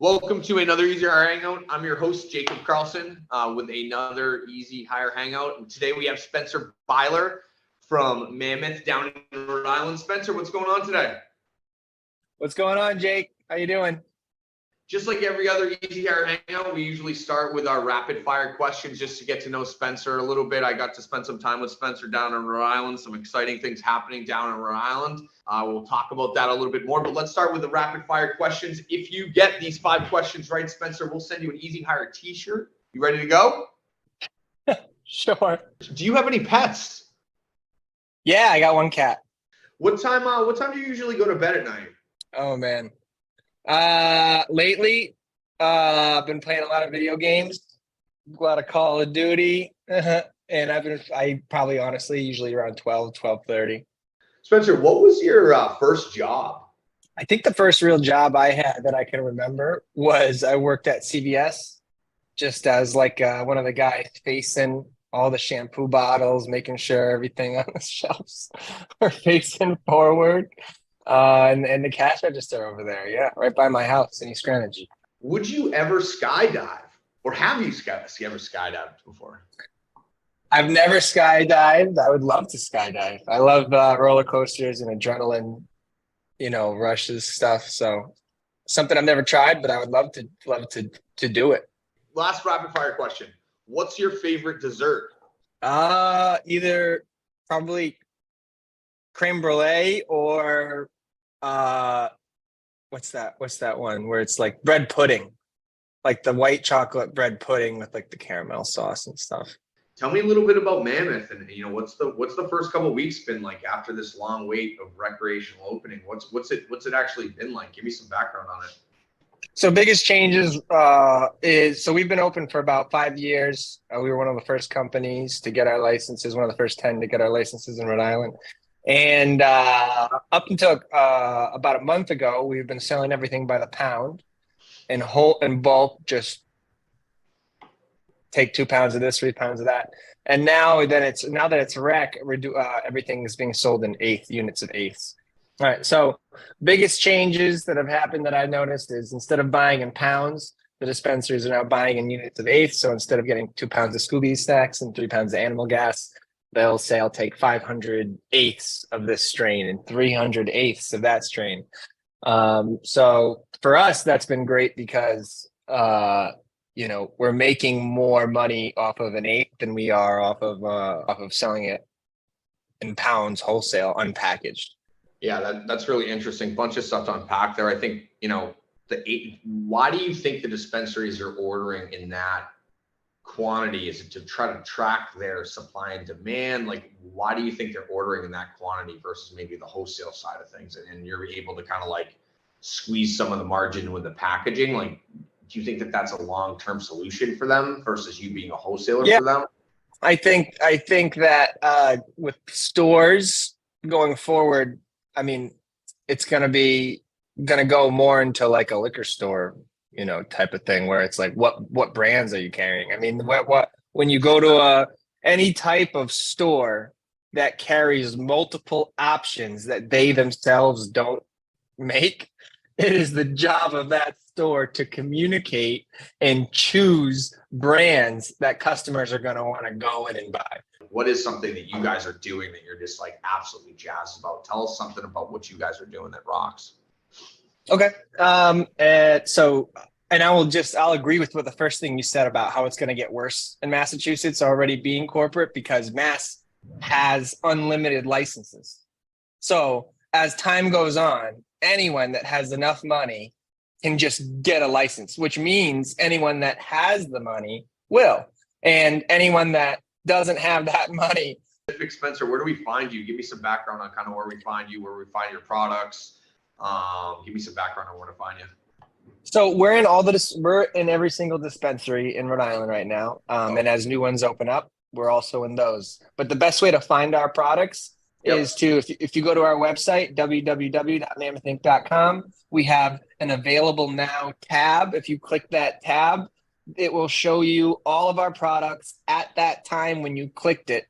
Welcome to another EzHire Hangout. I'm your host, Jacob Carlson, with another EzHire Hangout. And today we have Spencer Biler from Mammoth down in Rhode Island. Spencer, what's going on today? What's going on, Jake? How you doing? Just like every other EzHire Hangout, we usually start with our rapid fire questions just to get to know Spencer a little bit. I got to spend some time with Spencer down in Rhode Island, some exciting things happening down in Rhode Island. We'll talk about that a little bit more, but let's start with the rapid fire questions. If you get these 5 questions right, Spencer, we'll send you an EzHire t-shirt. You ready to go? Sure. Do you have any pets? Yeah, I got one cat. What time do you usually go to bed at night? Oh man. Lately, I've been playing a lot of video games, a lot of Call of Duty, and I probably honestly usually around 12:30. Spencer, what was your first job? I think the first real job I had that I can remember was I worked at CVS just as like one of the guys facing all the shampoo bottles, making sure everything on the shelves are facing forward. And the cash register over there, yeah, right by my house in East Greenwich. Would you ever skydive, or have you ever skydived before? I've never skydived. I would love to skydive. I love roller coasters and adrenaline, rushes stuff. So something I've never tried, but I would love to do it. Last rapid fire question: what's your favorite dessert? Either probably creme brulee or what's that one where it's like bread pudding, like the white chocolate bread pudding with like the caramel sauce and stuff. Tell me a little bit about Mammoth, and what's the first couple of weeks been like after this long wait of recreational opening? What's it actually been like? Give me some background on it. So biggest changes is we've been open for about 5 years. We were one of the first companies to get our licenses, one of the first 10 to get our licenses in Rhode Island. And up until about a month ago, we've been selling everything by the pound and whole and bulk, just take 2 pounds of this, 3 pounds of that. And now that it's rec, everything is being sold in units of eighths. All right. So biggest changes that have happened that I noticed is instead of buying in pounds, the dispensaries are now buying in units of eighths. So instead of getting 2 pounds of Scooby stacks and 3 pounds of animal gas, they'll say, I'll take 500 eighths of this strain and 300 eighths of that strain. So for us, that's been great because, we're making more money off of an eighth than we are off of selling it in pounds wholesale unpackaged. Yeah, that's really interesting. Bunch of stuff to unpack there. I think, why do you think the dispensaries are ordering in that quantity? Is it to try to track their supply and demand? Like, why do you think they're ordering in that quantity versus maybe the wholesale side of things? And you're able to kind of like squeeze some of the margin with the packaging. Like, do you think that that's a long-term solution for them versus you being a wholesaler for them? I think that with stores going forward, I mean, it's going to go more into like a liquor store, type of thing where it's like, what brands are you carrying? I mean, when you go to any type of store that carries multiple options that they themselves don't make, it is the job of that store to communicate and choose brands that customers are going to want to go in and buy. What is something that you guys are doing that you're just like absolutely jazzed about? Tell us something about what you guys are doing that rocks. Okay. I'll agree with what the first thing you said about how it's going to get worse in Massachusetts already being corporate, because Mass has unlimited licenses. So as time goes on, anyone that has enough money can just get a license, which means anyone that has the money will. And anyone that doesn't have that money. Spencer, where do we find you? Give me some background on kind of where we find you, where we find your products. Give me some background on where to find you. So we're in every single dispensary in Rhode Island right now. And as new ones open up, we're also in those. But the best way to find our products is if you go to our website, www.mammoth.com, we have an available now tab. If you click that tab, it will show you all of our products at that time when you clicked it.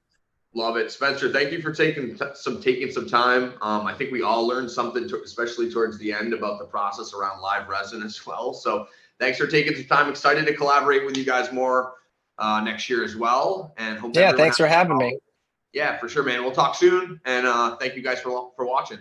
Love it. Spencer, thank you for taking some time. I think we all learned something, especially towards the end, about the process around live resin as well. So thanks for taking some time. Excited to collaborate with you guys more next year as well. And hope thanks for having me. Yeah, for sure, man. We'll talk soon. And thank you guys for watching.